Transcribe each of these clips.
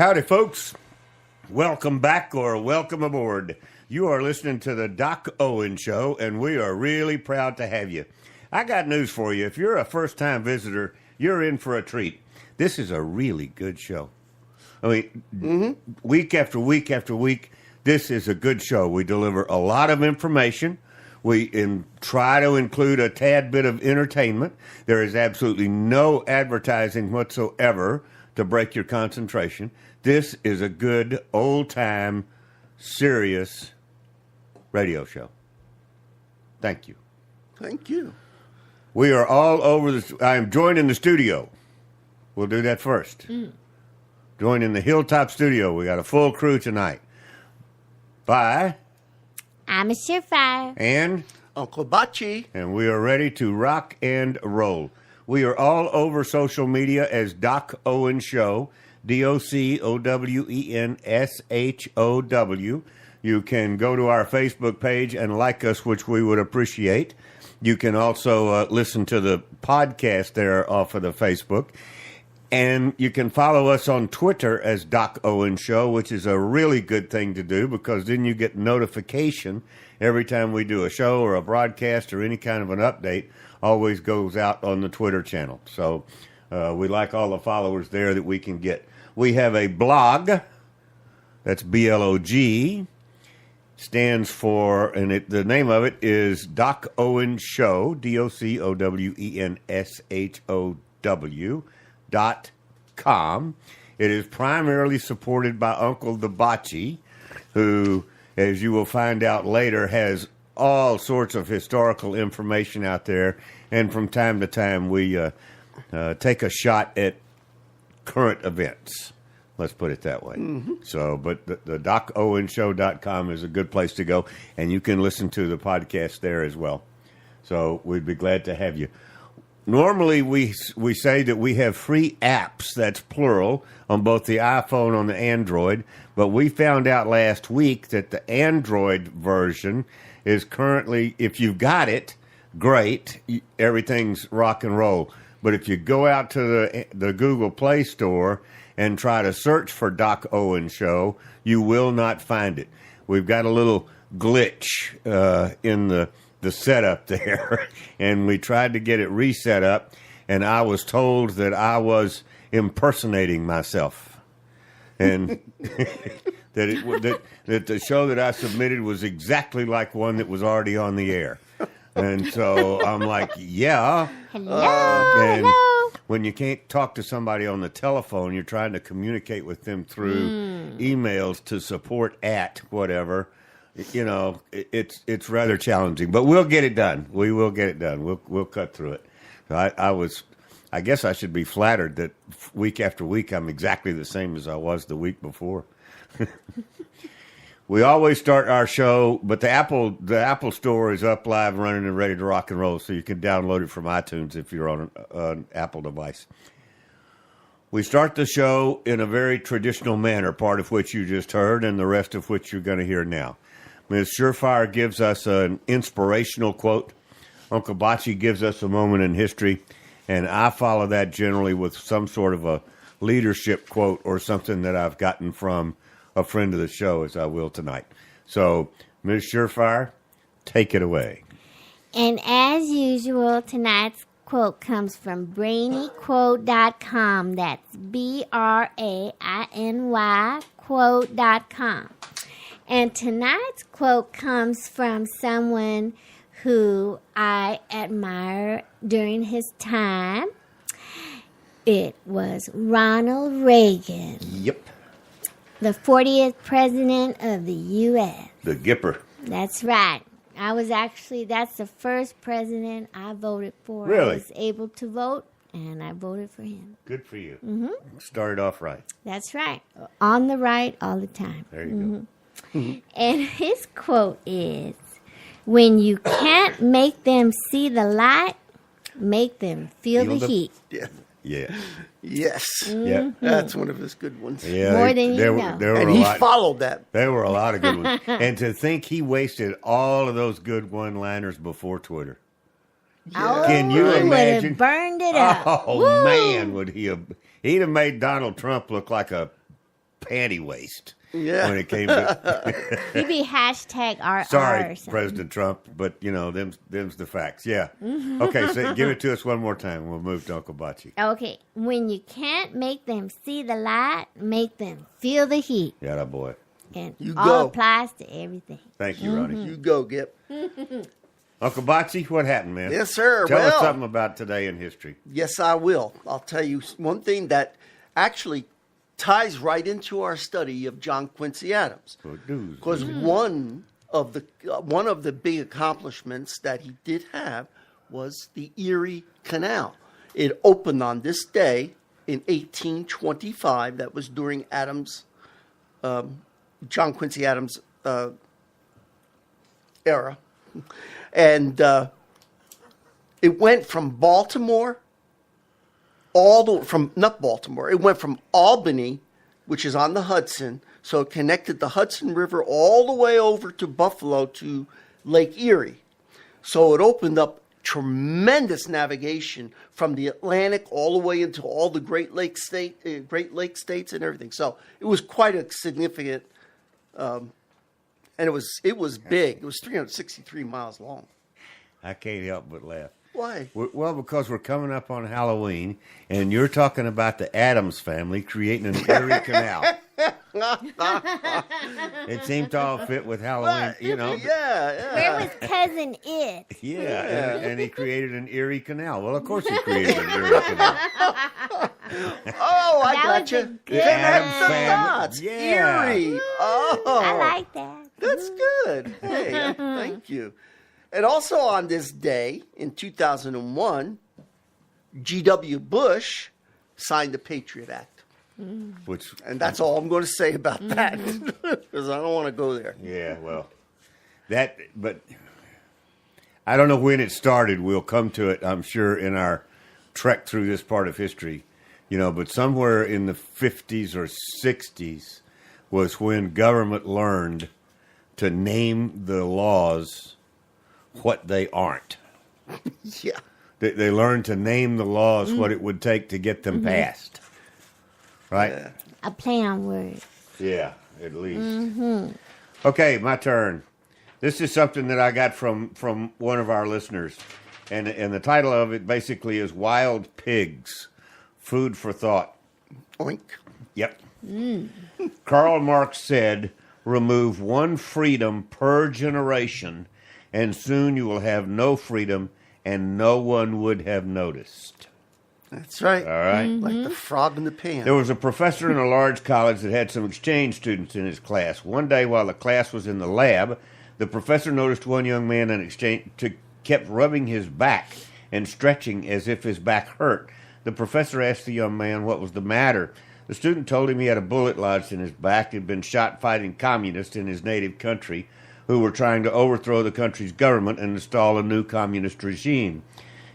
Howdy, folks. Welcome back or welcome aboard. You are listening to the Doc Owen Show, and we are really proud to have you. I got news for you. If you're a first-time visitor, you're in for a treat. This is a really good show. I mean, week after week after week, this is a good show. We deliver a lot of information. We try to include a tad bit of entertainment. There is absolutely no advertising whatsoever to break your concentration. This is a good, old-time, serious radio show. Thank you. Thank you. We are all over I am joined in the studio. We'll do that first. Joined in the Hilltop studio. We got a full crew tonight. By... I'm a surefire. And... Uncle Bachi. And we are ready to rock and roll. We are all over social media as Doc Owen Show, DOCOWENSHOW. You can go to our Facebook page and like us, which we would appreciate. You can also listen to the podcast there off of the Facebook. And you can follow us on Twitter as Doc Owen Show, which is a really good thing to do because then you get notification every time we do a show or a broadcast or any kind of an update. Always goes out on the Twitter channel. So we like all the followers there that we can get. We have a blog. That's BLOG. Stands for, and the name of it is Doc Owen Show, DOCOWENSHOW.com. It is primarily supported by Uncle the Bocce, who, as you will find out later, has all sorts of historical information out there, and from time to time we take a shot at current events. Let's put it that way. So, but the DocOwenShow.com is a good place to go, and you can listen to the podcast there as well. So we'd be glad to have you. Normally, we say that we have free apps, that's plural, on both the iPhone and the Android, but we found out last week that the Android version is currently, if you've got it, great, everything's rock and roll. But if you go out to the Google Play Store and try to search for Doc Owen Show, you will not find it. We've got a little glitch in the setup there, and we tried to get it reset up, and I was told that I was impersonating myself, and that the show that I submitted was exactly like one that was already on the air. And so I'm like, yeah. Hello. When you can't talk to somebody on the telephone, you're trying to communicate with them through emails to support at whatever. You know, it's rather challenging, but we'll get it done. We will get it done. We'll cut through it. I guess I should be flattered that week after week I'm exactly the same as I was the week before. We always start our show, but the Apple Store is up, live, running, and ready to rock and roll, so you can download it from iTunes if you're on an Apple device. We start the show in a very traditional manner, part of which you just heard, and the rest of which you're going to hear now. Ms. Surefire gives us an inspirational quote. Uncle Bocce gives us a moment in history, and I follow that generally with some sort of a leadership quote or something that I've gotten from a friend of the show, as I will tonight. So, Ms. Surefire, take it away. And as usual, tonight's quote comes from brainyquote.com. That's BRAINY quote.com. And tonight's quote comes from someone who I admire during his time. It was Ronald Reagan. Yep. The 40th president of the U.S. The Gipper. That's right. That's the first president I voted for. Really? I was able to vote, and I voted for him. Good for you. Started off right. That's right. On the right all the time. There you go. And his quote is, when you can't make them see the light, make them feel the heat. Yeah. Yeah. Yes. Yeah. That's one of his good ones. Yeah. More than you know. And he followed that. There were a lot of good ones. And to think he wasted all of those good one-liners before Twitter. Yeah. Can you he imagine? would have burned it up. Oh, Woo! man, would he have... He'd have made Donald Trump look like a panty waist Yeah. when it came to. You be hashtag RR or Sorry, something. President Trump, but them's the facts. Yeah. Okay, so give it to us one more time. We'll move to Uncle Bocce. Okay, when you can't make them see the light, make them feel the heat. Yeah, that boy. And You all go. applies to everything. Thank you, Ronnie. You go, Gip. Uncle Bocce, what happened, man? Yes, sir. Tell us Well- something about today in history. Yes, I will. I'll tell you one thing that actually ties right into our study of John Quincy Adams. Because one of the big accomplishments that he did have was the Erie Canal. It opened on this day in 1825. That was during John Quincy Adams' era, and it went from Baltimore. It went from Albany, which is on the Hudson, so it connected the Hudson River all the way over to Buffalo to Lake Erie. So it opened up tremendous navigation from the Atlantic all the way into all the Great Lake states and everything. So it was quite a significant, and it was big. It was 363 miles long. I can't help but laugh. Why? Well, because we're coming up on Halloween, and you're talking about the Adams family creating an Erie Canal. It seemed to all fit with Halloween, Yeah. Where was Cousin It? Yeah, and he created an Erie Canal. Well, of course he created an Erie Canal. Oh, I That got was you. a good Connect the family. dots. Yeah. Erie. Oh, I like that. that's good. Hey, thank you. And also on this day in 2001, G.W. Bush signed the Patriot Act. Which, And that's all I'm going to say about that because I don't want to go there. yeah, well, but I don't know when it started. We'll come to it, I'm sure, in our trek through this part of history, but somewhere in the 50s or 60s was when government learned to name the laws what they aren't. Yeah. They learned to name the laws what it would take to get them passed. Right? Yeah. A play on words. Yeah, at least. Okay, my turn. This is something that I got from one of our listeners. And the title of it basically is Wild Pigs, Food for Thought. Oink. Yep. Karl Marx said, remove one freedom per generation, and soon you will have no freedom, and no one would have noticed. That's right. All right? Like the frog in the pan. There was a professor in a large college that had some exchange students in his class. One day while the class was in the lab, the professor noticed one young man in exchange kept rubbing his back and stretching as if his back hurt. The professor asked the young man what was the matter. The student told him he had a bullet lodged in his back. He had been shot fighting communists in his native country who were trying to overthrow the country's government and install a new communist regime.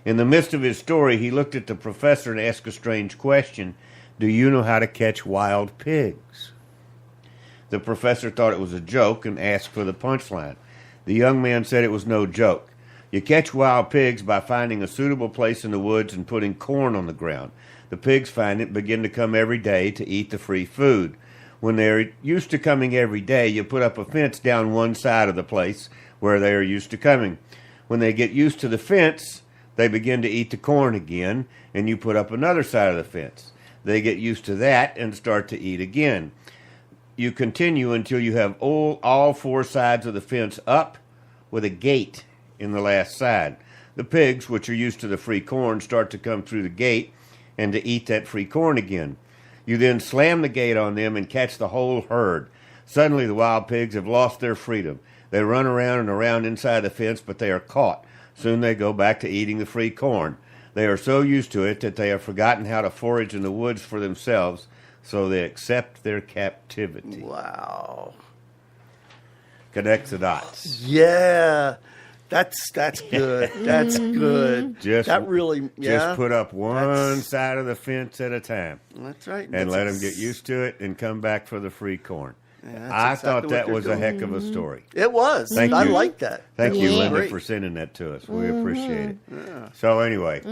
In the midst of his story, he looked at the professor and asked a strange question. Do you know how to catch wild pigs? The professor thought it was a joke and asked for the punchline. The young man said it was no joke. You catch wild pigs by finding a suitable place in the woods and putting corn on the ground. The pigs find it and begin to come every day to eat the free food. When they're used to coming every day, you put up a fence down one side of the place where they are used to coming. When they get used to the fence, they begin to eat the corn again, and you put up another side of the fence. They get used to that and start to eat again. You continue until you have all four sides of the fence up with a gate in the last side. The pigs, which are used to the free corn, start to come through the gate and to eat that free corn again. You then slam the gate on them and catch the whole herd. Suddenly the wild pigs have lost their freedom. They run around and around inside the fence, but they are caught. Soon they go back to eating the free corn. They are so used to it that they have forgotten how to forage in the woods for themselves, so they accept their captivity. Wow. Connect the dots. Yeah. That's good. That's good. That really, yeah. Just put up one side of the fence at a time. That's right. And let them get used to it and come back for the free corn. I exactly thought what that they're was a doing. heck of a story. It was. Thank I you. like that. Thank That you, was Linda, great. for sending that to us. We appreciate it. So anyway,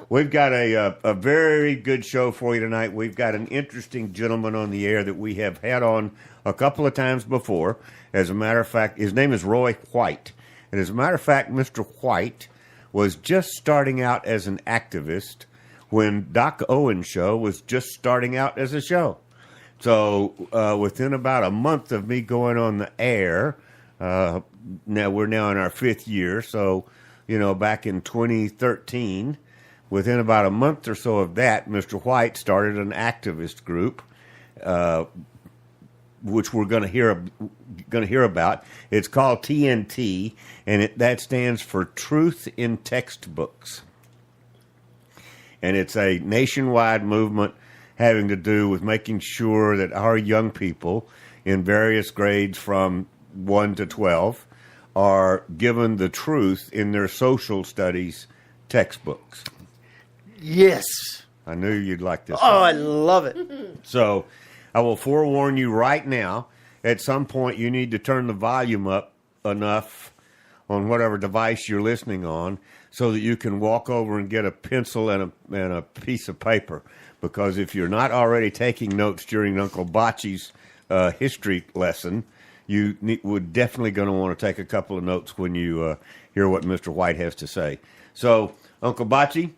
we've got a very good show for you tonight. We've got an interesting gentleman on the air that we have had on a couple of times before. As a matter of fact, his name is Roy White. And as a matter of fact, Mr. White was just starting out as an activist when Doc Owen's show was just starting out as a show. So within about a month of me going on the air, now we're now in our 5th year. So, back in 2013, within about a month or so of that, Mr. White started an activist group, which we're going to hear about. It's called TNT, and that stands for Truth in Textbooks. And it's a nationwide movement having to do with making sure that our young people in various grades from 1 to 12 are given the truth in their social studies textbooks. Yes. I knew you'd like this. Oh, I love it. So I will forewarn you right now, at some point you need to turn the volume up enough on whatever device you're listening on so that you can walk over and get a pencil and a piece of paper. Because if you're not already taking notes during Uncle Bocce's history lesson, you would definitely going to want to take a couple of notes when you hear what Mr. White has to say. So, Uncle Bocce,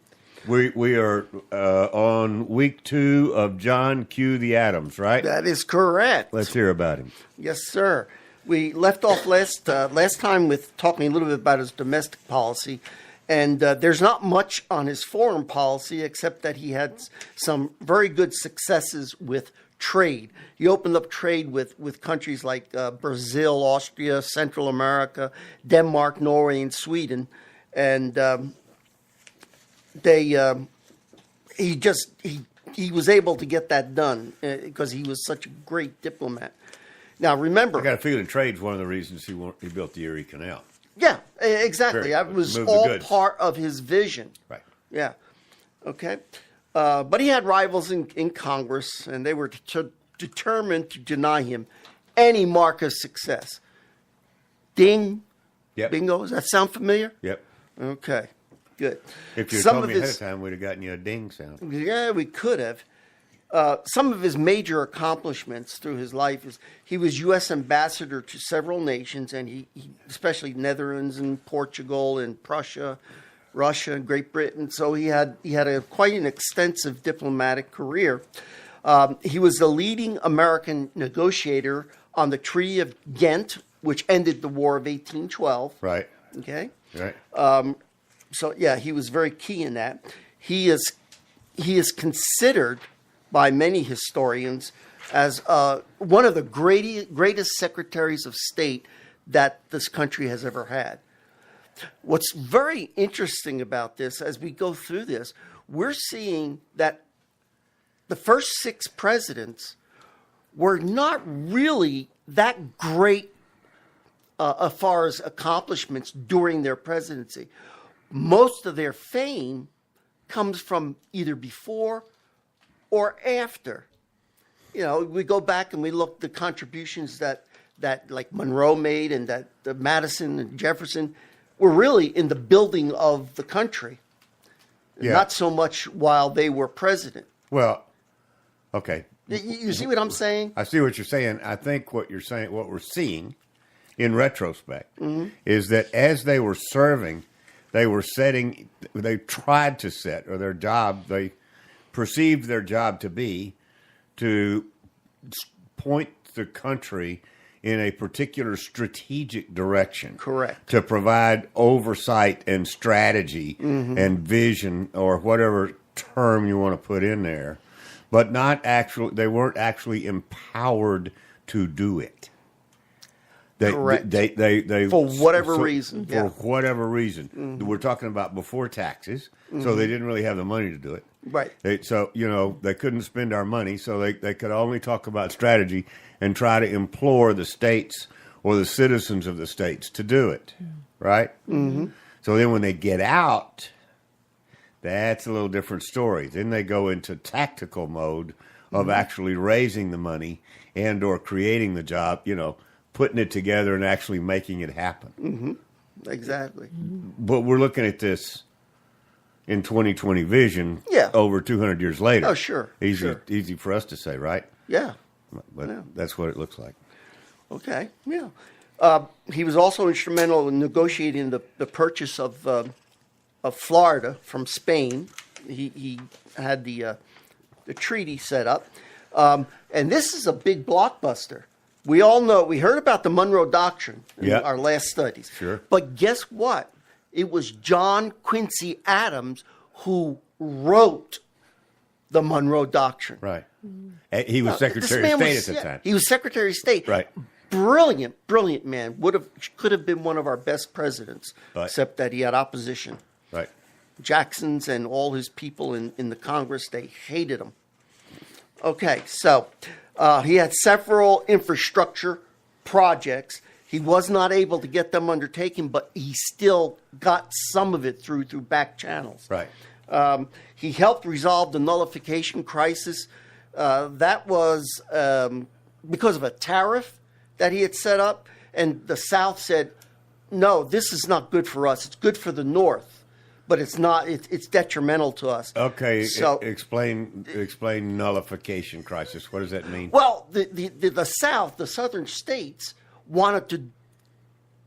we are on week 2 of John Q. the Adams, right? That is correct. Let's hear about him. Yes, sir. We left off last time with talking a little bit about his domestic policy. And there's not much on his foreign policy except that he had some very good successes with trade. He opened up trade with countries like Brazil, Austria, Central America, Denmark, Norway, and Sweden. And he was able to get that done because he was such a great diplomat. Now, remember, I got a feeling trade's one of the reasons he built the Erie Canal. Yeah, exactly. That was all part of his vision. Right. Yeah. Okay. But he had rivals in Congress, and they were determined to deny him any mark of success. Ding. Yep. Bingo. Does that sound familiar? Yep. Okay. Good. If you told me ahead of time, we'd have gotten you a ding sound. Yeah, we could have. Some of his major accomplishments through his life is he was U.S. ambassador to several nations, and he especially Netherlands and Portugal and Prussia, Russia, and Great Britain. So he had quite an extensive diplomatic career. He was the leading American negotiator on the Treaty of Ghent, which ended the War of 1812. Right. Okay. Right. So yeah, he was very key in that. He is considered by many historians as one of the greatest secretaries of state that this country has ever had. What's very interesting about this, as we go through this, we're seeing that the first 6 presidents were not really that great as far as accomplishments during their presidency. Most of their fame comes from either before or after. We go back and we look the contributions that like Monroe made and that Madison and Jefferson were really in the building of the country. Yeah. Not so much while they were president. Well, okay. You see what I'm saying? I see what you're saying. I think what you're saying, what we're seeing in retrospect, is that as they were serving, they tried to set, or their job, they perceived their job to be to point the country in a particular strategic direction. Correct. To provide oversight and strategy and vision, or whatever term you want to put in there, but they weren't actually empowered to do it. Correct. They for whatever reason. For whatever reason. We're talking about before taxes, so they didn't really have the money to do it. Right. They couldn't spend our money, so they could only talk about strategy and try to implore the states or the citizens of the states to do it. Right? Mm-hmm. So then when they get out, that's a little different story. Then they go into tactical mode of actually raising the money and or creating the job, putting it together and actually making it happen. Exactly. But we're looking at this in 2020 vision over 200 years later. Oh, sure. Easy for us to say, right? Yeah. But that's what it looks like. Okay, yeah. He was also instrumental in negotiating the purchase of Florida from Spain. He had the treaty set up. And this is a big blockbuster. We all know, we heard about the Monroe Doctrine in our last studies. Sure. But guess what? It was John Quincy Adams who wrote the Monroe Doctrine. Right. He was Secretary of State at the time. He was Secretary of State. Right. Brilliant man. Could have been one of our best presidents, except that he had opposition. Right. Jackson's and all his people in the Congress, they hated him. Okay, so he had several infrastructure projects. He was not able to get them undertaken, but he still got some of it through back channels. Right. He helped resolve the nullification crisis. That was because of a tariff that he had set up, and the South said, no, this is not good for us. It's good for the North, but it's not. It's detrimental to us. Okay, so explain nullification crisis. What does that mean? Well, the South, the southern states, wanted to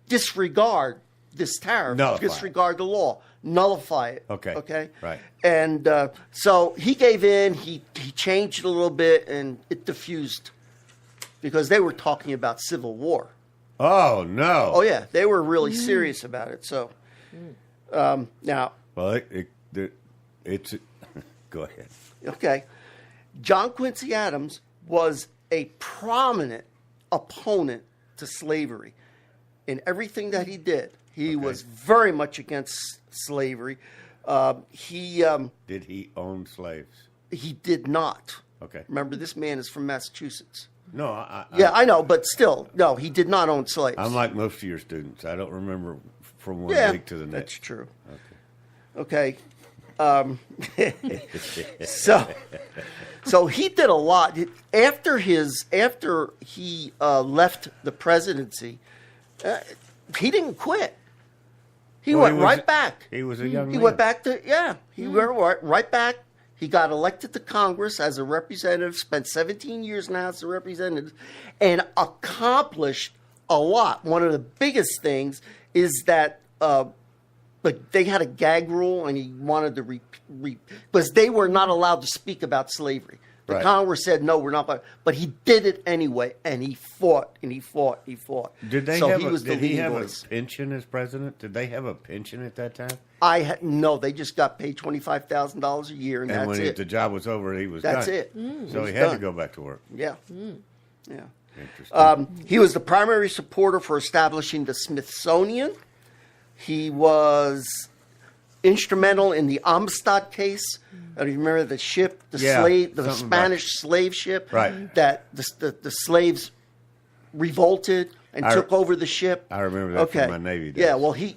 disregard this tariff, disregard the law, nullify it. Okay, right. And so he gave in. He changed it a little bit, and it diffused because they were talking about civil war. Oh no! Oh yeah, they were really serious about it. So now, well, it's go ahead. Okay, John Quincy Adams was a prominent opponent to slavery in everything that he did. He was very much against slavery. Did he own slaves? He did not. Okay. Remember, this man is from Massachusetts. No, I know, but still, no, he did not own slaves. I'm like most of your students. I don't remember from one week to the next. That's true. Okay. So he did a lot after he left the presidency. He didn't quit. He went right back. He was a young man. He went back to He went right back. He got elected to Congress as a representative. Spent 17 years in the House of Representatives, and accomplished a lot. One of the biggest things is that. But they had a gag rule, and he wanted to because they were not allowed to speak about slavery. The Congress said, no, we're not. But he did it anyway, and he fought, and he fought, he fought. Did he have a pension as president? Did they have a pension at that time? No, they just got paid $25,000 a year, and that's when it. The job was over, he was done. That's it. So he had to go back to work. Yeah. Yeah. Interesting. He was the primary supporter for establishing the Smithsonian. He was instrumental in the Amistad case. You remember the ship, the Spanish slave ship, that the slaves revolted and took over the ship. I remember that from my Navy days. Yeah, well, he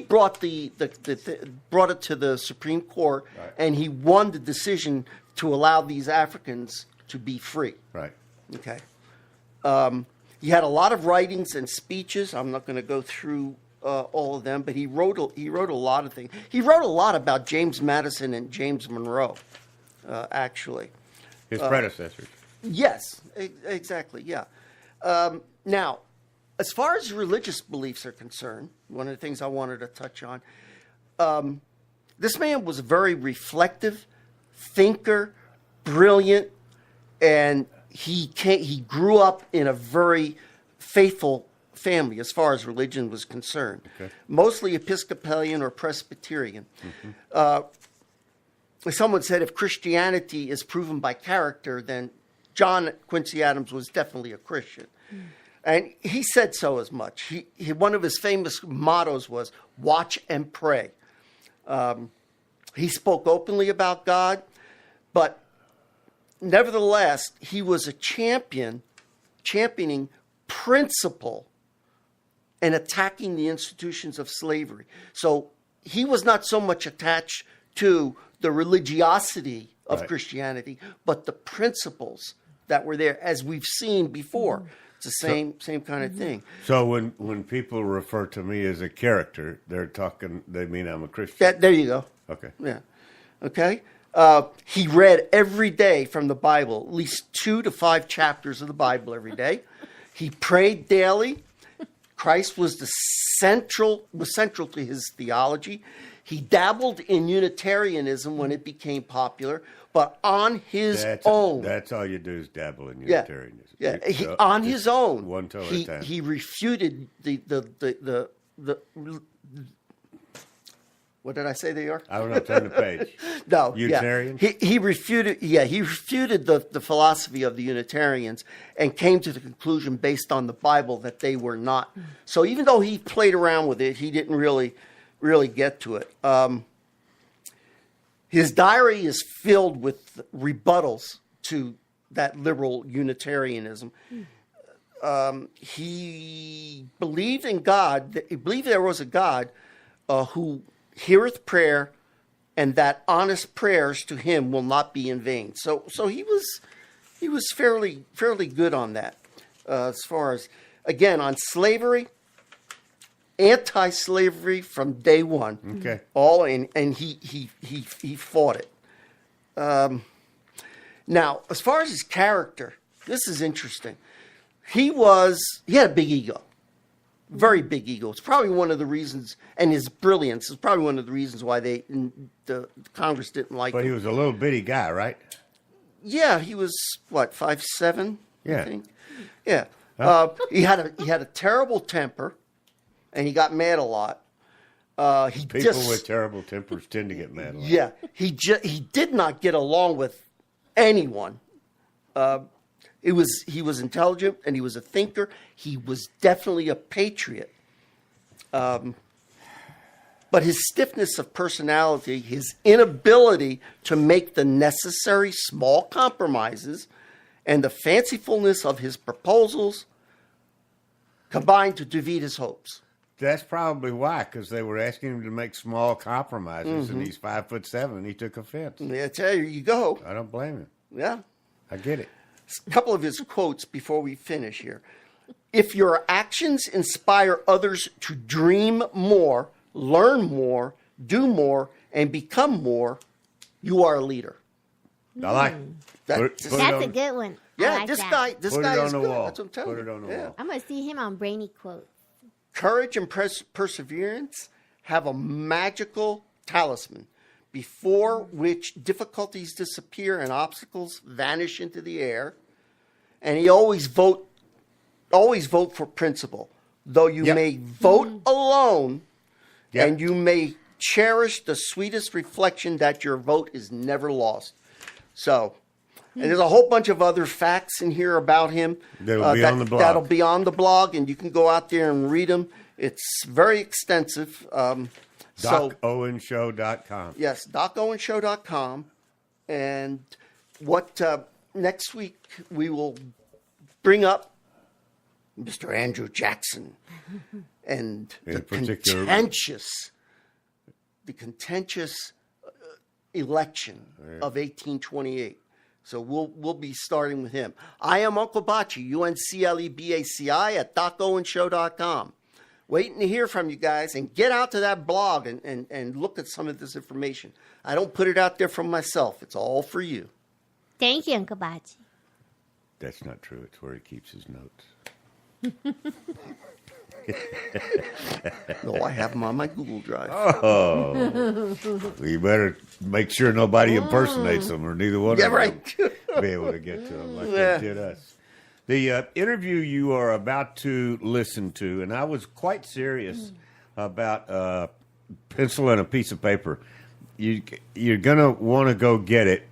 brought brought it to the Supreme Court, and he won the decision to allow these Africans to be free. Right. Okay. He had a lot of writings and speeches. I'm not going to go through all of them, but he wrote a lot of things. He wrote a lot about James Madison and James Monroe, actually. His predecessors. Yes, exactly, yeah. Now, as far as religious beliefs are concerned, one of the things I wanted to touch on, this man was a very reflective thinker, brilliant, and he grew up in a very faithful family as far as religion was concerned, mostly Episcopalian or Presbyterian. Someone said if Christianity is proven by character, then John Quincy Adams was definitely a Christian. And he said so as much. One of his famous mottos was, watch and pray. He spoke openly about God, but nevertheless, he was a championing principle and attacking the institutions of slavery. So he was not so much attached to the religiosity of Right. Christianity, but the principles that were there, as we've seen before. It's the same kind of thing. So when people refer to me as a character, they mean I'm a Christian. There you go. Okay. Yeah. Okay. He read every day from the Bible, at least 2 to 5 chapters of the Bible every day. He prayed daily. Christ was central to his theology. He dabbled in Unitarianism when it became popular, but on his own. That's all you do is dabble in Yeah. Unitarianism. Yeah, on his own. One toe at a time. He refuted the what did I say they are? I don't know. Turn the page. No, Unitarian? Yeah. He refuted. Yeah, he refuted the philosophy of the Unitarians and came to the conclusion, based on the Bible, that they were not. So even though he played around with it, he didn't really get to it. His diary is filled with rebuttals to that liberal Unitarianism. He believed in God. He believed there was a God who heareth prayer, and that honest prayers to him will not be in vain. So he was fairly good on that. As far as, again, on slavery, anti-slavery from day one. Okay. And he fought it. Now, as far as his character, this is interesting. He had a big ego. Very big ego. It's probably one of the reasons, and his brilliance is probably one of the reasons why the Congress didn't like But him. he was a little bitty guy, right? Yeah, he was what, 5'7"? Yeah. I think. Yeah. He had a terrible temper, and he got mad a lot. People with terrible tempers tend to get mad a lot. Yeah, he did not get along with anyone. He was intelligent, and he was a thinker. He was definitely a patriot. But his stiffness of personality, his inability to make the necessary small compromises, and the fancifulness of his proposals combined to defeat his hopes. That's probably why, because they were asking him to make small compromises, and he's 5'7", and he took offense. I tell you go. I don't blame him. Yeah. I get it. A couple of his quotes before we finish here. If your actions inspire others to dream more, learn more, do more, and become more, you are a leader. I like That's That's a good one. I Yeah, like this that. guy Put it on is the good. wall. That's what I'm telling Put it you. on the Yeah. wall. I'm going to see him on Brainy Quotes. Courage and perseverance have a magical talisman before which difficulties disappear and obstacles vanish into the air. And he always vote for principle. Though you Yep. may vote alone, Yep. and you may cherish the sweetest reflection that your vote is never lost. So, and there's a whole bunch of other facts in here about him. That'll be on the blog. That'll be on the blog, and you can go out there and read them. It's very extensive. DocOwenShow.com. Yes, DocOwenShow.com. And what next week we will bring up Mr. Andrew Jackson and the contentious election of 1828. So we'll be starting with him. I am Uncle Bocce, UNCLEBACI at DocOwenShow.com. Waiting to hear from you guys, and get out to that blog and look at some of this information. I don't put it out there for myself. It's all for you. Thank you, Uncle Bocce. That's not true. It's where he keeps his notes. No, I have them on my Google Drive. Oh. You better make sure nobody impersonates them, or neither one Yeah, of right. them be able to get to them like Yeah. they did us. The interview you are about to listen to, and I was quite serious about pencil and a piece of paper. You're going to want to go get it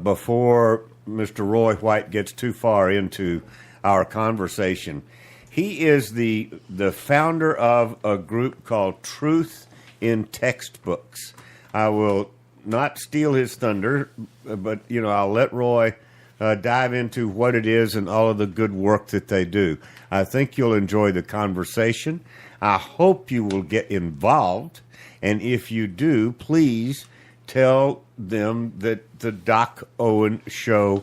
before Mr. Roy White gets too far into our conversation. He is the founder of a group called Truth in Textbooks. I will not steal his thunder, but I'll let Roy dive into what it is and all of the good work that they do. I think you'll enjoy the conversation. I hope you will get involved, and if you do, please tell them that the Doc Owen Show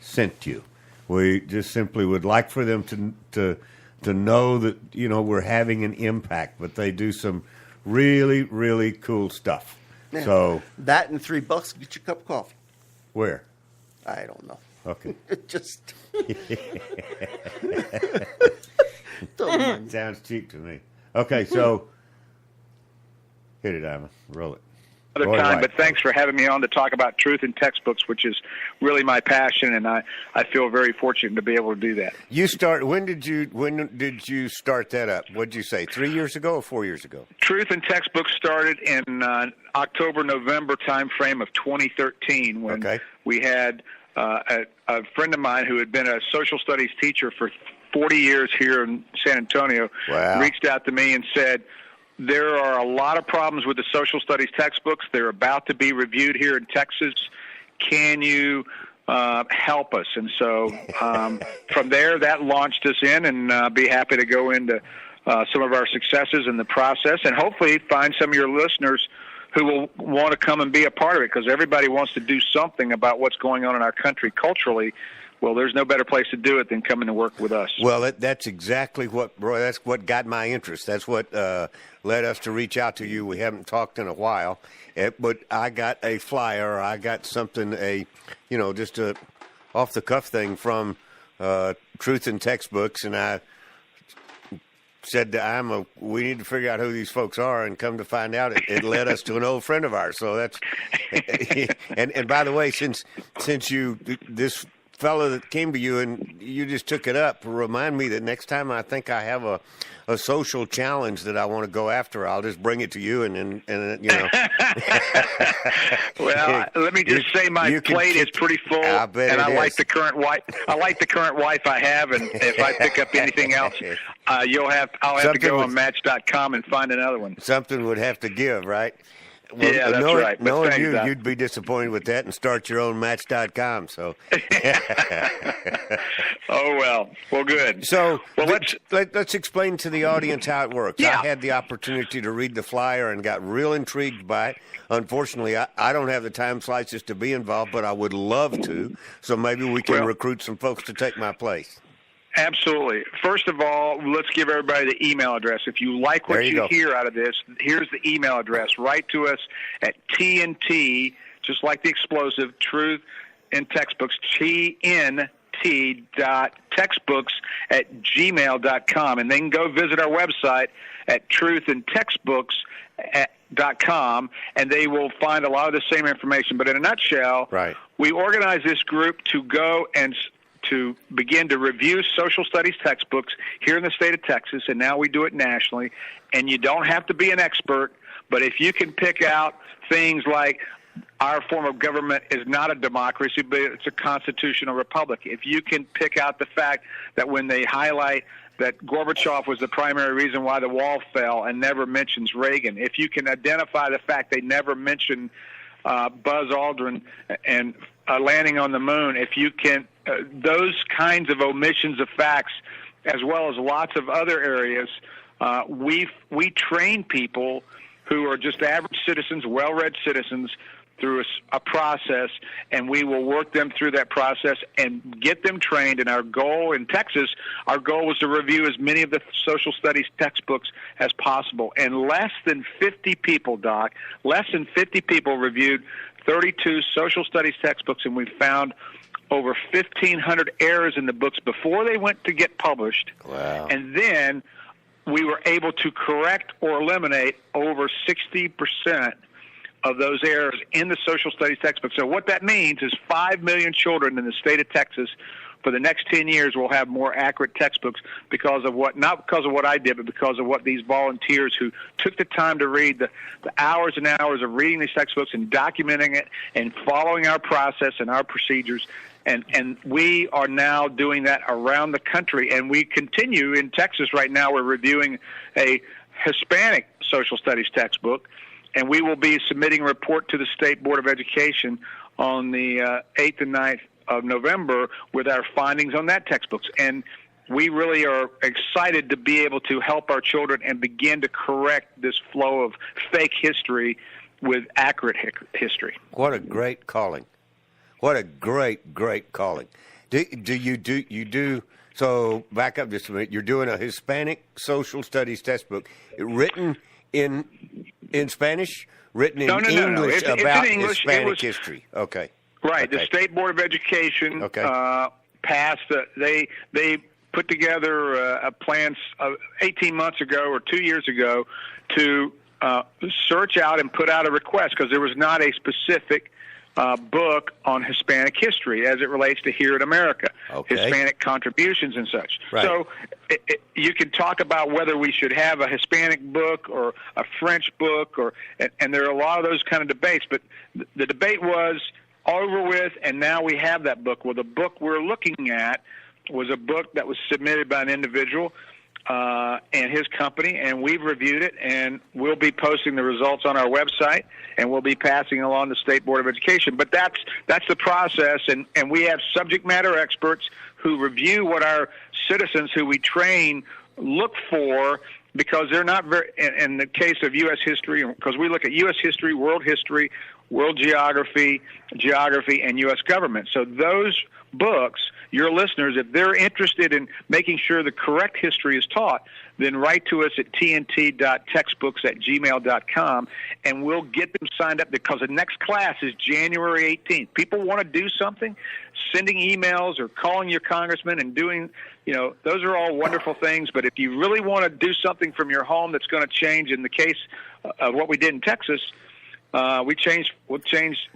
sent you. We just simply would like for them to know that, we're having an impact, but they do some really, really cool stuff. Yeah. So that and $3 get you a cup of coffee. where? I don't know. Okay. It just don't mind. Sounds cheap to me. Okay, so hit it, Ivan. Roll it. Other time, but thanks for having me on to talk about truth in textbooks, which is really my passion, and I feel very fortunate to be able to do that. When did you start that up? What did you say? 3 years ago or 4 years ago? Truth in textbooks started in October-November time frame of 2013 when we had a friend of mine who had been a social studies teacher for 40 years here in San Antonio reached out to me and said, there are a lot of problems with the social studies textbooks. They're about to be reviewed here in Texas. Can you help us? And so from there, that launched us in, and be happy to go into some of our successes in the process and hopefully find some of your listeners who will want to come and be a part of it, because everybody wants to do something about what's going on in our country culturally. Well, there's no better place to do it than coming to work with us. Well, that's exactly what, Roy, that's what got my interest. That's what led us to reach out to you. We haven't talked in a while, but I got a flyer. I got something, just a off-the-cuff thing from Truth in Textbooks, and I said to we need to figure out who these folks are, and come to find out it led us to an old friend of ours. So that's and by the way, since this fellow that came to you and you just took it up, remind me that next time I think I have a social challenge that I want to go after, I'll just bring it to you and Well, let me just say my plate is pretty full, and I like the current wife. I like the current wife I have, and if I pick up anything else, I'll have to go on Match.com and find another one. Something would have to give, right? Well, yeah, that's right. Knowing you, you'd be disappointed with that and start your own Match.com. So, well, good. So, let's explain to the audience how it works. Yeah. I had the opportunity to read the flyer and got real intrigued by it. Unfortunately, I don't have the time slices to be involved, but I would love to. So maybe we can recruit some folks to take my place. Absolutely. First of all, let's give everybody the email address. If you like what you hear out of this, here's the email address. Write to us at TNT, just like the explosive, Truth in Textbooks, TNT.textbooks@gmail.com. And then go visit our website at truthinTextbooks.com, and they will find a lot of the same information. But in a nutshell, we organize this group to go and to begin to review social studies textbooks here in the state of Texas, and now we do it nationally. And you don't have to be an expert, but if you can pick out things like our form of government is not a democracy, but it's a constitutional republic. If you can pick out the fact that when they highlight that Gorbachev was the primary reason why the wall fell and never mentions Reagan, if you can identify the fact they never mention Buzz Aldrin and landing on the moon, if you can, those kinds of omissions of facts, as well as lots of other areas, we train people who are just average citizens, well-read citizens, through a process, and we will work them through that process and get them trained. And our goal in Texas, our goal was to review as many of the social studies textbooks as possible. And less than 50 people, Doc, less than 50 people reviewed 32 social studies textbooks, and we found over 1,500 errors in the books before they went to get published. Wow. And then we were able to correct or eliminate over 60% of those errors in the social studies textbook. So what that means is 5 million children in the state of Texas for the next 10 years will have more accurate textbooks because of not because of what I did, but because of what these volunteers who took the time to read the hours and hours of reading these textbooks and documenting it and following our process and our procedures. And we are now doing that around the country. And we continue in Texas right now. We're reviewing a Hispanic social studies textbook, and we will be submitting a report to the State Board of Education on the 8th and 9th of November with our findings on that textbooks. And we really are excited to be able to help our children and begin to correct this flow of fake history with accurate history. What a great calling! What a great calling! So back up just a minute. You're doing a Hispanic social studies textbook written in Spanish, written in English about it's in English. Hispanic history. Okay. Right. Okay. The State Board of Education passed. They put together a plan 18 months ago or 2 years ago to search out and put out a request because there was not a specific book on Hispanic history as it relates to here in America, Hispanic contributions and such. Right. So you can talk about whether we should have a Hispanic book or a French book, and there are a lot of those kind of debates. But the debate was over with, and now we have that book. Well, the book we're looking at was a book that was submitted by an individual and his company, and we've reviewed it, and we'll be posting the results on our website, and we'll be passing along to the State Board of Education. But that's the process, and we have subject matter experts who review what our citizens who we train look for, because they're not very, in the case of U.S. history, because we look at U.S. history, world geography, and U.S. government. So those books, your listeners, if they're interested in making sure the correct history is taught, then write to us at tnt.textbooks@gmail.com, and we'll get them signed up, because the next class is January 18th. People want to do something, sending emails or calling your congressman and doing, those are all wonderful things. But if you really want to do something from your home that's going to change, in the case of what we did in Texas, we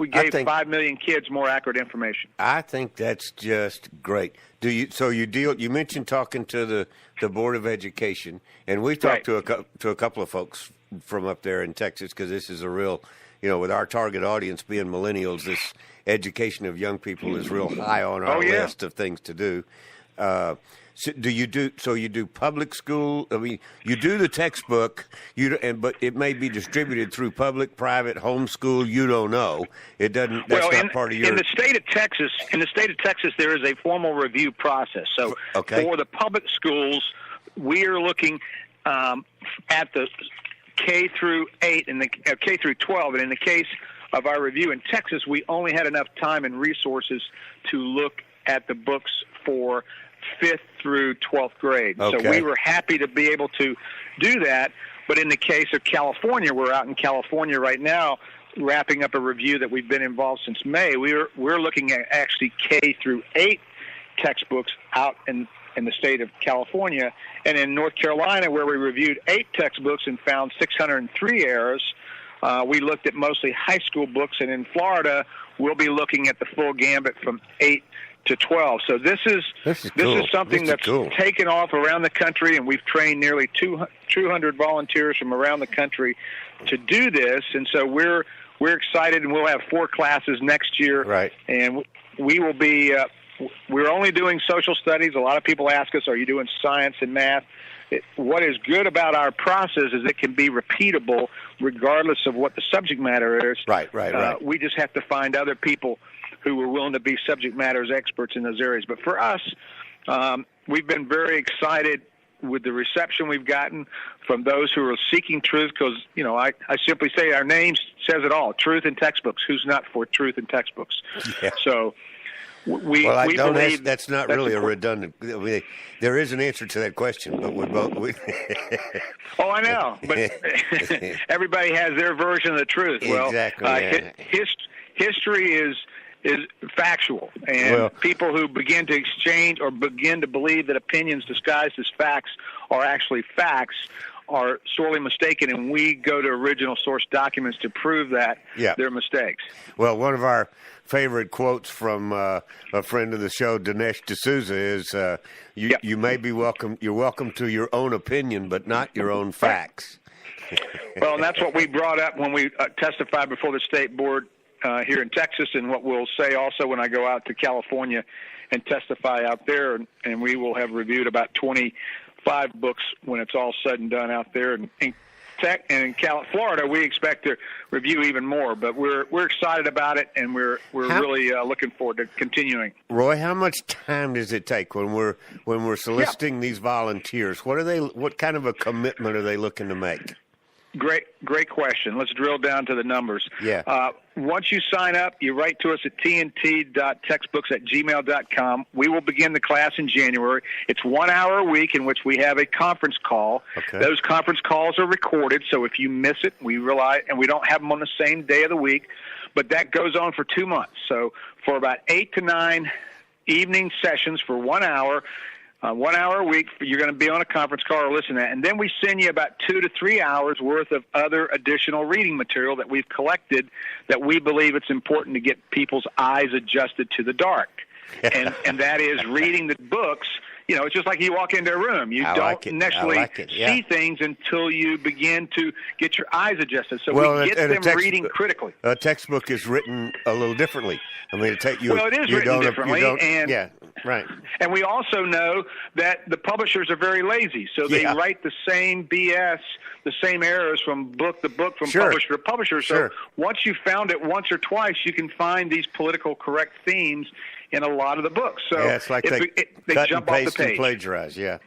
gave 5 million kids more accurate information. I think that's just great. You mentioned talking to the Board of Education, and we talked to a couple of folks from up there in Texas, because this is a real, with our target audience being millennials, this education of young people is real high on our list of things to do. So you do public school? I mean, you do the textbook, but it may be distributed through public, private, homeschool. You don't know. It doesn't. That's not part of your. In the state of Texas, there is a formal review process. So for the public schools, we are looking at the K through 8 and the K through 12, and in the case of our review in Texas, we only had enough time and resources to look at the books for 5th through 12th grade. So we were happy to be able to do that. But in the case of California, we're out in California right now wrapping up a review that we've been involved since May. We're looking at actually K through 8 textbooks out in the state of California. And in North Carolina, where we reviewed 8 textbooks and found 603 errors, we looked at mostly high school books. And in Florida, we'll be looking at the full gambit from 8 to 12. So this is something that's taken off around the country, and we've trained nearly 200 volunteers from around the country to do this. And so we're excited, and we'll have 4 classes next year. Right. And we will be we're only doing social studies. A lot of people ask us, are you doing science and math? What is good about our process is it can be repeatable regardless of what the subject matter is. Right. We just have to find other people who are willing to be subject matter experts in those areas. But for us, we've been very excited with the reception we've gotten from those who are seeking truth, because, I simply say our name says it all, truth in textbooks. Who's not for truth in textbooks? Yeah. So we believe that's not really a redundant. There is an answer to that question, but we both. Oh, I know, but everybody has their version of the truth. Exactly. Well, history is factual, and people who begin to exchange or begin to believe that opinions disguised as facts are actually facts are sorely mistaken, and we go to original source documents to prove that they're mistakes. Well, one of our favorite quotes from a friend of the show, Dinesh D'Souza, is you may be welcome. You're welcome to your own opinion, but not your own facts. Well, and that's what we brought up when we testified before the state board here in Texas, and what we'll say also when I go out to California and testify out there, and we will have reviewed about 25 books when it's all said and done out there. And in Florida, we expect to review even more, but we're excited about it, and we're really looking forward to continuing. Roy, how much time does it take when we're soliciting these volunteers? What kind of a commitment are they looking to make? Great question. Let's drill down to the numbers. Yeah. Once you sign up, you write to us at tnt.textbooks@gmail.com. We will begin the class in January. It's 1 hour a week in which we have a conference call. Okay. Those conference calls are recorded, so if you miss it, we don't have them on the same day of the week, but that goes on for 2 months. So for about 8 to 9 evening sessions for 1 hour, 1 hour a week, you're going to be on a conference call or listen to that. And then we send you about 2 to 3 hours worth of other additional reading material that we've collected that we believe it's important to get people's eyes adjusted to the dark. And that is reading the books. You know, it's just like you walk into a room. You don't necessarily see things until you begin to get your eyes adjusted. So we get them reading critically. A textbook is written a little differently. I mean, it is written differently. Right. And we also know that the publishers are very lazy. So they write the same BS, the same errors from book to book, from publisher to publisher. So once you've found it once or twice, you can find these political correct themes in a lot of the books. So it's like they cut jump and off the paste page. and plagiarize. Yeah.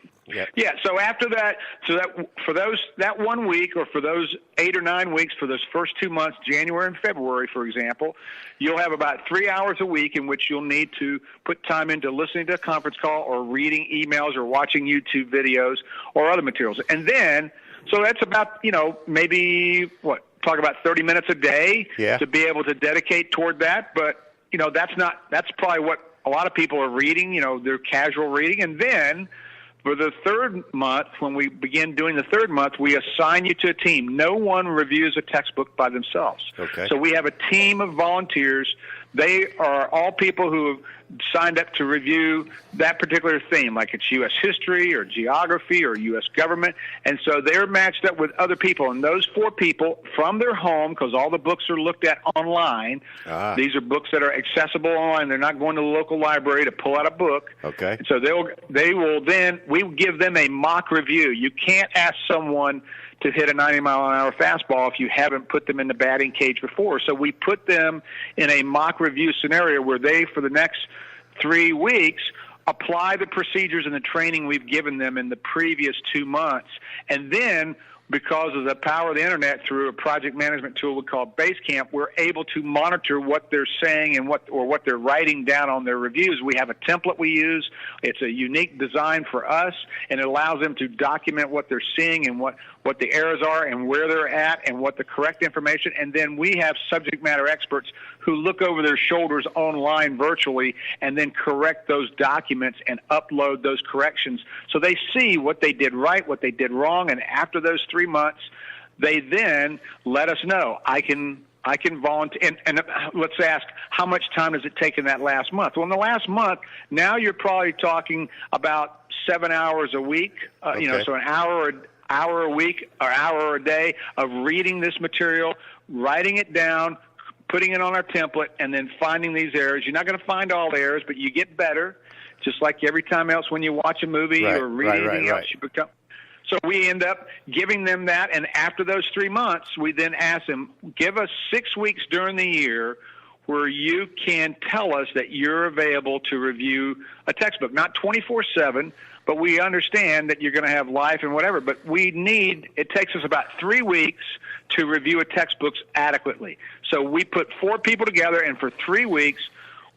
So after that, for that 1 week, or for those 8 or 9 weeks, for those first 2 months, January and February, for example, you'll have about 3 hours a week in which you'll need to put time into listening to a conference call or reading emails or watching YouTube videos or other materials. And then, so that's about, maybe talk about 30 minutes a day to be able to dedicate toward that. But, that's probably what a lot of people are reading, their casual reading. And then for the third month, when we begin doing the third month, we assign you to a team. No one reviews a textbook by themselves. Okay. So we have a team of volunteers. They are all people who have signed up to review that particular theme, like it's U.S. history or geography or U.S. government. And so they're matched up with other people. And those 4 people from their home, because all the books are looked at online. These are books that are accessible online. They're not going to the local library to pull out a book. Okay. So we give them a mock review. You can't ask someone to hit a 90-mile-an-hour fastball if you haven't put them in the batting cage before. So we put them in a mock review scenario where they, for the next 3 weeks, apply the procedures and the training we've given them in the previous 2 months. And then, because of the power of the internet, through a project management tool we call Basecamp, we're able to monitor what they're saying and what they're writing down on their reviews. We have a template we use. It's a unique design for us, and it allows them to document what they're seeing and what the errors are and where they're at and what the correct information. And then we have subject matter experts who look over their shoulders online virtually and then correct those documents and upload those corrections. So they see what they did right, what they did wrong, and after those 3 months, they then let us know. I can volunteer. And let's ask, how much time does it take in that last month? Well, in the last month, now you're probably talking about 7 hours a week, so an hour a week or hour a day of reading this material, writing it down, putting it on our template, and then finding these errors. You're not going to find all the errors, but you get better, just like every time else when you watch a movie or read anything else. You become. So we end up giving them that, and after those 3 months, we then ask them, give us 6 weeks during the year where you can tell us that you're available to review a textbook. Not 24/7, but we understand that you're going to have life and whatever. But it takes us about 3 weeks to review a textbook adequately. So we put 4 people together, and for 3 weeks,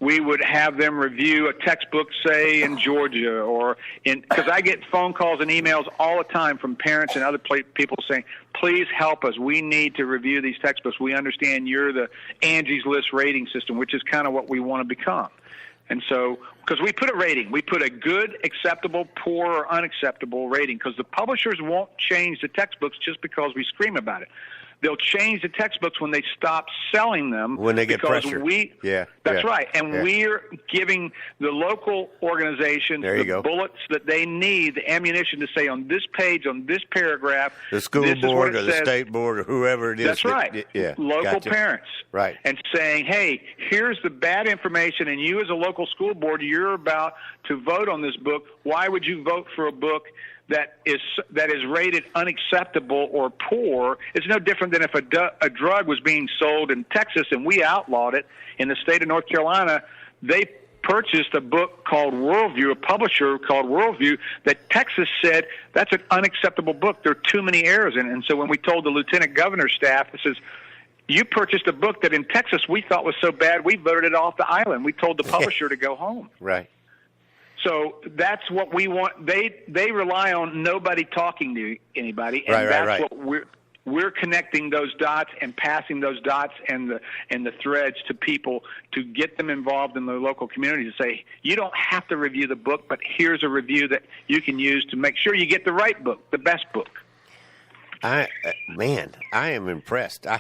we would have them review a textbook, say, in Georgia because I get phone calls and emails all the time from parents and other people saying, please help us. We need to review these textbooks. We understand you're the Angie's List rating system, which is kind of what we want to become. And so, because we put a rating, we put a good, acceptable, poor, or unacceptable rating, because the publishers won't change the textbooks just because we scream about it. They'll change the textbooks when they stop selling them. When they get pressure. That's right. And we're giving the local organizations the bullets that they need, the ammunition to say on this page, on this paragraph. The school board or the state board or whoever it is. That's right. Local parents. Right. And saying, hey, here's the bad information, and you as a local school board, you're about to vote on this book. Why would you vote for a book that is rated unacceptable or poor? It's no different than if a drug was being sold in Texas and we outlawed it in the state of North Carolina. They purchased a book called Worldview, a publisher called Worldview, that Texas said that's an unacceptable book. There are too many errors in it. And so when we told the lieutenant governor's staff, it says, you purchased a book that in Texas we thought was so bad we voted it off the island. We told the publisher to go home. Right. So that's what we want. They rely on nobody talking to anybody, and that's what we're connecting those dots and passing those dots and the threads to people to get them involved in their local community, to say, you don't have to review the book, but here's a review that you can use to make sure you get the right book, the best book. I am impressed. I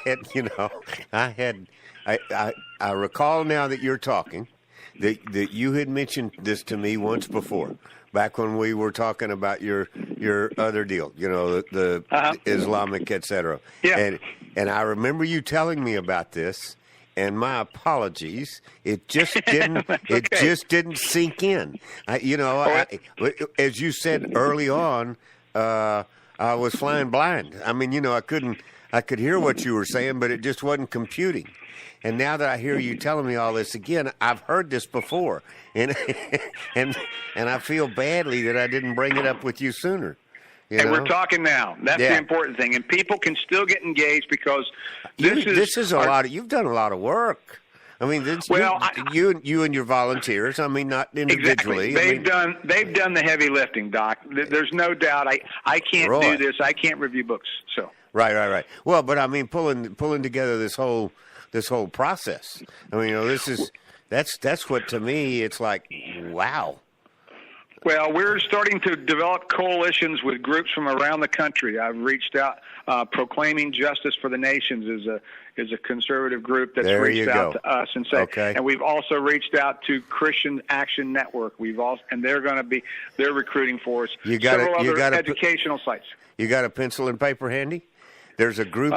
recall now that you're talking that you had mentioned this to me once before, back when we were talking about your other deal, the Islamic, etc. Yeah. And I remember you telling me about this, and my apologies, it just didn't it just didn't sink in. As you said early on, I was flying blind. I mean, I could hear what you were saying, but it just wasn't computing. And now that I hear you telling me all this again, I've heard this before, and I feel badly that I didn't bring it up with you sooner. And we're talking now. That's the important thing, and people can still get engaged because this is a lot. You've done a lot of work. I mean, you and your volunteers. I mean, not individually. Exactly. They've done the heavy lifting, Doc. There's no doubt. I can't do this. I can't review books. So right. Well, but I mean, pulling together this whole process. I mean, that's what, to me, it's like, wow. Well, we're starting to develop coalitions with groups from around the country. I've reached out. Proclaiming Justice for the Nations is a conservative group that's reached out to us and say, and we've also reached out to Christian Action Network. And they're recruiting for us. Several other educational sites. You got a pencil and paper handy? There's a group.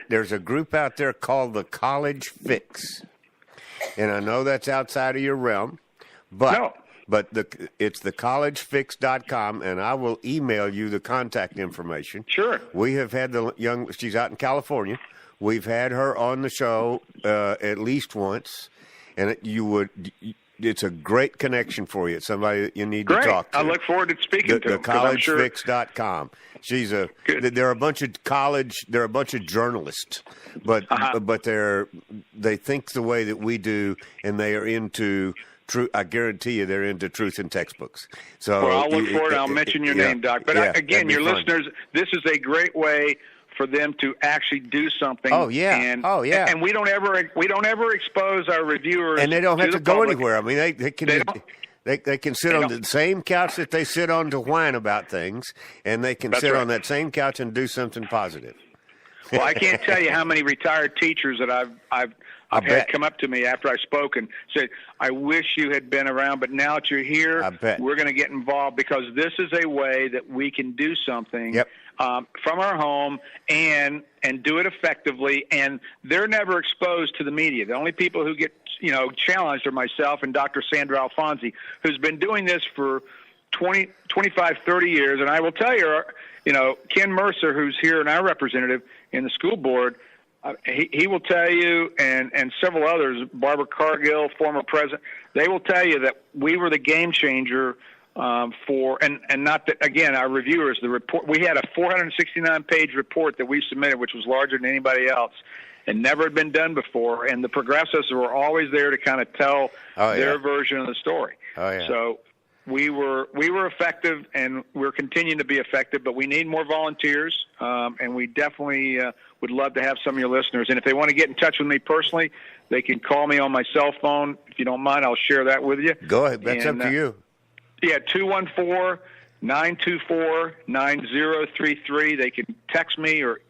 There's a group out there called the College Fix, and I know that's outside of your realm, but it's thecollegefix.com, and I will email you the contact information. Sure. We have had she's out in California. We've had her on the show at least once, and it's a great connection for you. It's somebody that you need to talk to. I look forward to speaking to her. Thecollegefix.com. They're a bunch of journalists, but they think the way that we do, and they are into truth. I guarantee you, they're into truth in textbooks. So I'll look forward. I'll mention your name, Doc. But again, your listeners, this is a great way for them to actually do something. Oh yeah. And we don't ever expose our reviewers. And they don't have to go anywhere. I mean, they can. They can sit on the same couch that they sit on to whine about things, and they can sit on that same couch and do something positive. Well, I can't tell you how many retired teachers that I've had come up to me after I spoke and said, I wish you had been around, but now that you're here, we're going to get involved, because this is a way that we can do something from our home and do it effectively. And they're never exposed to the media. The only people who get challenged are myself and Dr. Sandra Alfonsi, who's been doing this for 20, 25, 30 years. And I will tell you, Ken Mercer, who's here and our representative in the school board, he will tell you, and several others, Barbara Cargill, former president, they will tell you that we were the game changer and not that, again, our reviewers, the report, we had a 469-page report that we submitted, which was larger than anybody else, and never had been done before, and the progressives were always there to kind of tell their version of the story. So we were effective, and we're continuing to be effective, but we need more volunteers, and we definitely would love to have some of your listeners. And if they want to get in touch with me personally, they can call me on my cell phone. If you don't mind, I'll share that with you. Go ahead. That's up to you. Yeah, 214-924-9033. They can text me or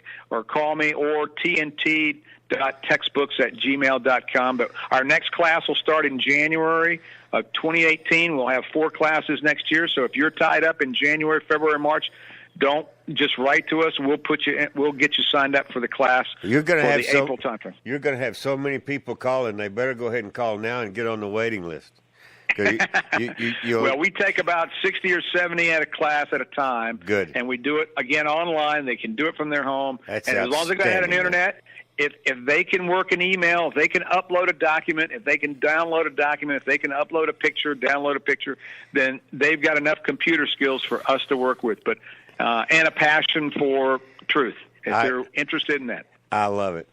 call me, or tnt.textbooks@gmail.com. But our next class will start in January of 2018. We'll have 4 classes next year. So if you're tied up in January, February, March, don't just write to us. We'll put you in, we'll get you signed up for the class. You're going to have April timeframe. You're going to have so many people calling. They better go ahead and call now and get on the waiting list. Well, we take about 60 or 70 at a class at a time. Good. And we do it, again, online. They can do it from their home. That's and as long as they got an internet, if they can work an email, if they can upload a document, if they can download a document, if they can upload a picture, download a picture, then they've got enough computer skills for us to work with. But and a passion for truth if they're interested in that. I love it.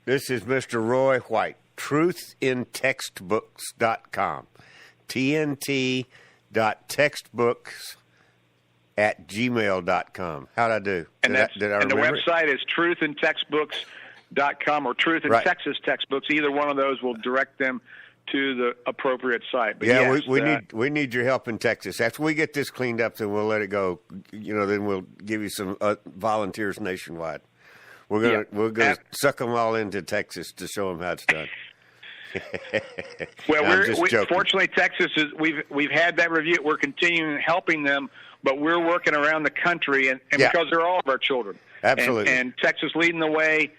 This is Mr. Roy White, truthintextbooks.com, tnt.textbooks@gmail.com. How'd I do? Did I remember? The website is truthintextbooks.com or Truth in Texas Textbooks. Either one of those will direct them to the appropriate site. But yeah, we need your help in Texas. After we get this cleaned up, then we'll let it go. Then we'll give you some volunteers nationwide. We're gonna suck them all into Texas to show them how it's done. Well, fortunately, Texas is we've had that review. We're continuing helping them, but we're working around the country, and because they're all of our children. Absolutely. And Texas leading the way.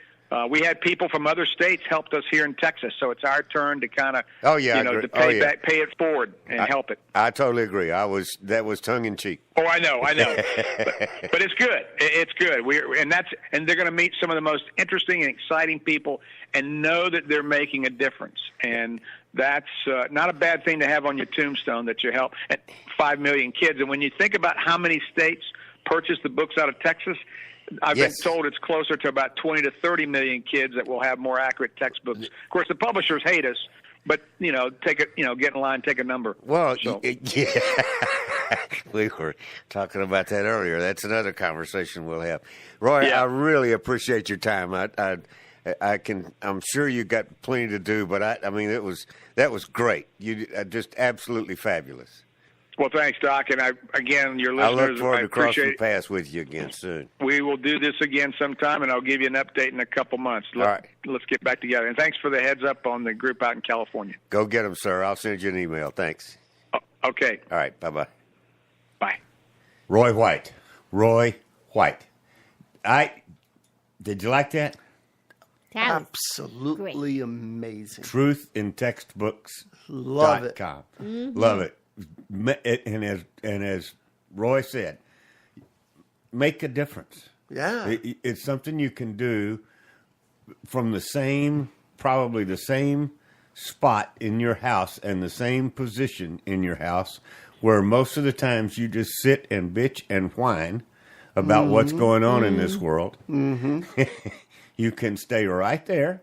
We had people from other states helped us here in Texas, so it's our turn to kind of to pay it forward and help it. I totally agree. That was tongue in cheek. Oh, I know, but it's good. It's good. And they're going to meet some of the most interesting and exciting people and know that they're making a difference. And that's not a bad thing to have on your tombstone, that you help 5 million kids. And when you think about how many states purchase the books out of Texas, I've been told it's closer to about 20 to 30 million kids that will have more accurate textbooks. Of course, the publishers hate us, but get in line, take a number. Well, we were talking about that earlier. That's another conversation we'll have. Roy, I really appreciate your time. I'm sure you got plenty to do, but that was great. You just absolutely fabulous. Well, thanks, Doc. And your listeners, I look forward to crossing paths with you again soon. We will do this again sometime, and I'll give you an update in a couple months. Let's get back together. And thanks for the heads up on the group out in California. Go get them, sir. I'll send you an email. Thanks. Okay. All right. Bye-bye. Bye. Roy White. Did you like that? Absolutely amazing. Truthintextbooks.com. Love it. Mm-hmm. Love it. And as Roy said, make a difference. Yeah. It's something you can do from probably the same spot in your house and the same position in your house, where most of the times you just sit and bitch and whine about what's going on in this world. Mm-hmm. You can stay right there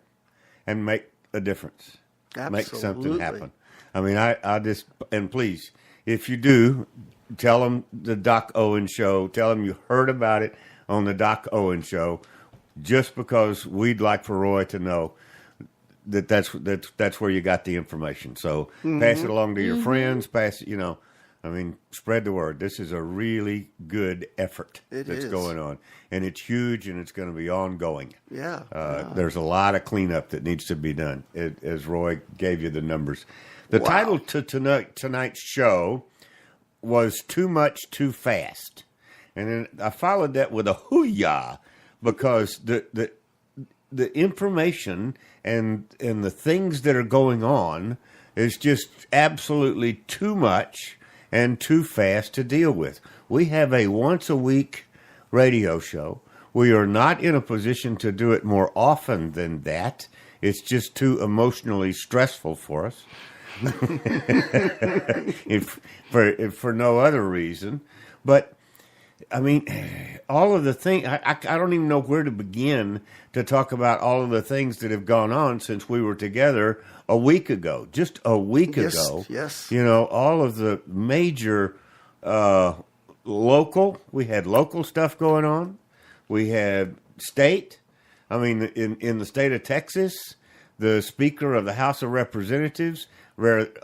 and make a difference. Absolutely. Make something happen. And please, if you do, tell them the Doc Owen Show. Tell them you heard about it on the Doc Owen Show, just because we'd like for Roy to know that's where you got the information. So pass it along to your friends. Spread the word. This is a really good effort that's going on, and it's huge, and it's going to be ongoing. Yeah. There's a lot of cleanup that needs to be done, as Roy gave you the numbers. The title to tonight's show was Too Much, Too Fast. And then I followed that with a hooyah, because the information and the things that are going on is just absolutely too much and too fast to deal with. We have a once-a-week radio show. We are not in a position to do it more often than that. It's just too emotionally stressful for us. if for no other reason. But all of the things, I don't even know where to begin to talk about all of the things that have gone on since we were together a week ago. Just a week ago. Yes. All of the major we had local stuff going on. We had state. In the state of Texas, the Speaker of the House of Representatives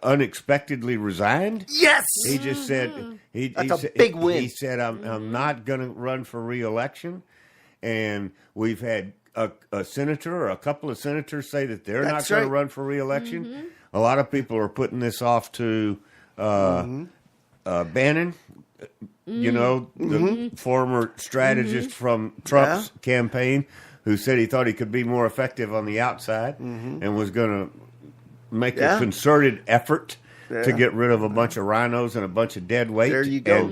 unexpectedly resigned. Yes, he just said that's a big win. He said, "I'm not going to run for re-election," and we've had a senator or a couple of senators say that they're not going to run for re-election. Mm-hmm. A lot of people are putting this off to Bannon. The former strategist from Trump's campaign, who said he thought he could be more effective on the outside and was going to make a concerted effort to get rid of a bunch of rhinos and a bunch of dead weight. There you go.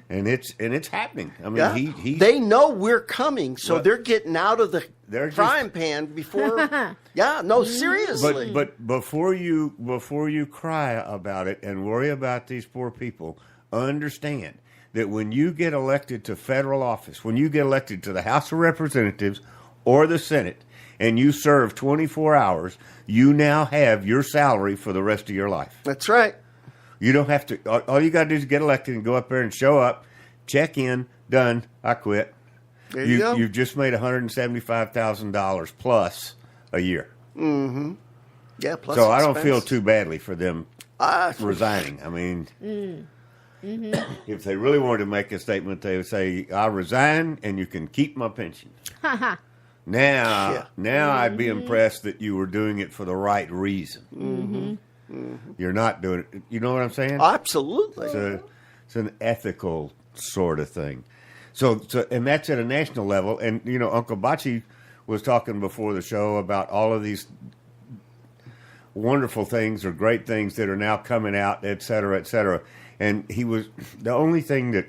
And it's happening. I mean, they know we're coming, so they're getting out of the frying pan before. Seriously. But before you cry about it and worry about these poor people, understand that when you get elected to federal office, when you get elected to the House of Representatives or the Senate, and you serve 24 hours, you now have your salary for the rest of your life. That's right. You don't have to. All you got to do is get elected and go up there and show up, check in, done, I quit. There you go. You've just made $175,000 plus a year. Mm-hmm. Yeah, plus so expense. I don't feel too badly for them resigning. I mean, if they really wanted to make a statement, they would say, "I resign, and you can keep my pension." Now I'd be impressed that you were doing it for the right reason. You're not doing it. You know what I'm saying? Absolutely. It's an ethical sort of thing. So, and that's at a national level. And Uncle Bocce was talking before the show about all of these wonderful things or great things that are now coming out, et cetera, et cetera. And the only thing that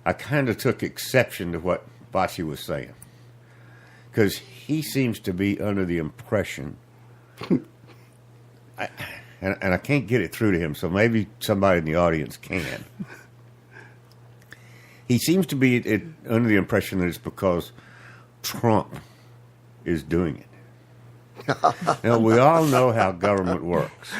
I kind of took exception to what Bocce was saying, because he seems to be under the impression, and I can't get it through to him, so maybe somebody in the audience can. He seems to be under the impression that it's because Trump is doing it. Now, we all know how government works.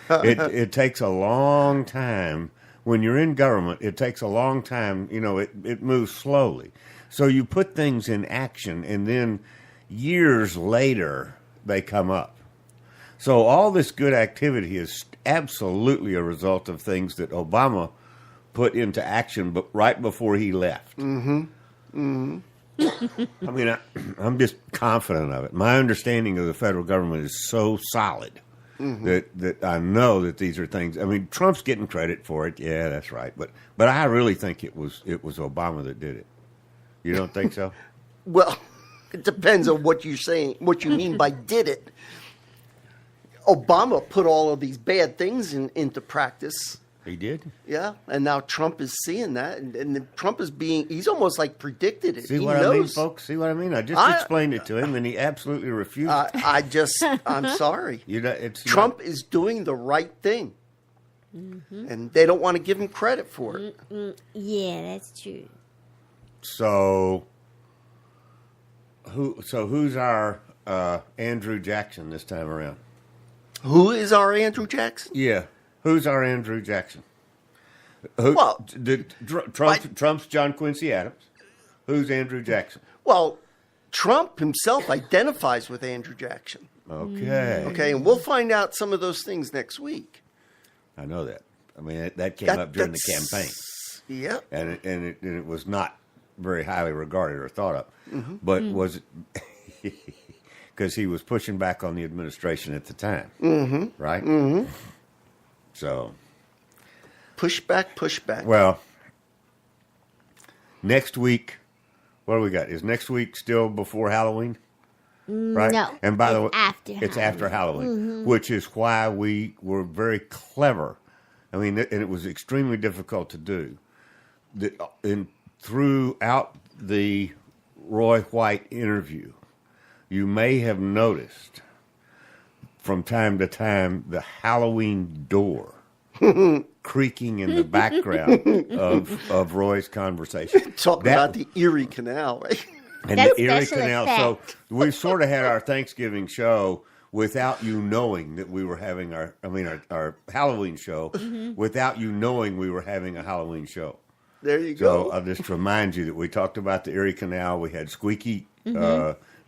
It takes a long time. When you're in government, it takes a long time. It moves slowly. So you put things in action, and then years later, they come up. So all this good activity is absolutely a result of things that Obama put into action right before he left. I mean, I'm just confident of it. My understanding of the federal government is so solid that I know that these are things. I mean, Trump's getting credit for it. Yeah, that's right. But I really think it was Obama that did it. You don't think so? Well, it depends on what you're saying, what you mean by did it. Obama put all of these bad things into practice. He did? Yeah, and now Trump is seeing that, and Trump is he's almost like predicted it. See what I mean, folks? See what I mean? I just explained it to him, and he absolutely refused. I'm sorry. Trump is doing the right thing, and they don't want to give him credit for it. Yeah, that's true. So who's our Andrew Jackson this time around? Who is our Andrew Jackson? Yeah. Who's our Andrew Jackson? Trump's John Quincy Adams. Who's Andrew Jackson? Well, Trump himself identifies with Andrew Jackson. Okay. Okay, and we'll find out some of those things next week. I know that. I mean, that came up during the campaign. Yeah. And it was not very highly regarded or thought of. But was it... Because he was pushing back on the administration at the time. Right? So, push back. Well, next week, what do we got? Is next week still before Halloween? Right? No. And by the way, it's after Halloween, which is why we were very clever. I mean, and it was extremely difficult to do. Throughout the Roy White interview, you may have noticed from time to time the Halloween door creaking in the background of Roy's conversation. Talking about the Erie Canal, right? And That's the Erie special Canal. effect. So we sort of had our Thanksgiving show without you knowing that we were having our Halloween show without you knowing we were having a Halloween show. There you go. So I'll just remind you that we talked about the Erie Canal. We had squeaky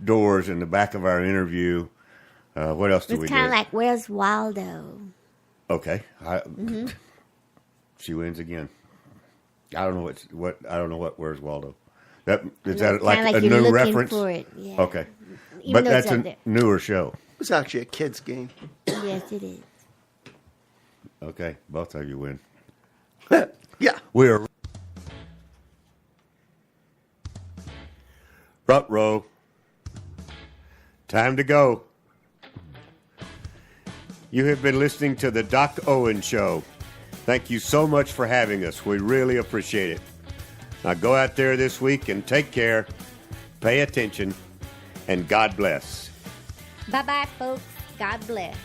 doors in the back of our interview. What else did we do? It's kind of like, where's Waldo? Okay. She wins again. I don't know what Where's Waldo? Is that like a new reference? For it. Yeah. Okay. Even But though that's it's a up there. newer show. It's actually a kid's game. Yes, it is. Okay, both of you win. Yeah. We're front row. Time to go. You have been listening to the Doc Owen Show. Thank you so much for having us. We really appreciate it. Now go out there this week and take care, pay attention, and God bless. Bye-bye, folks. God bless.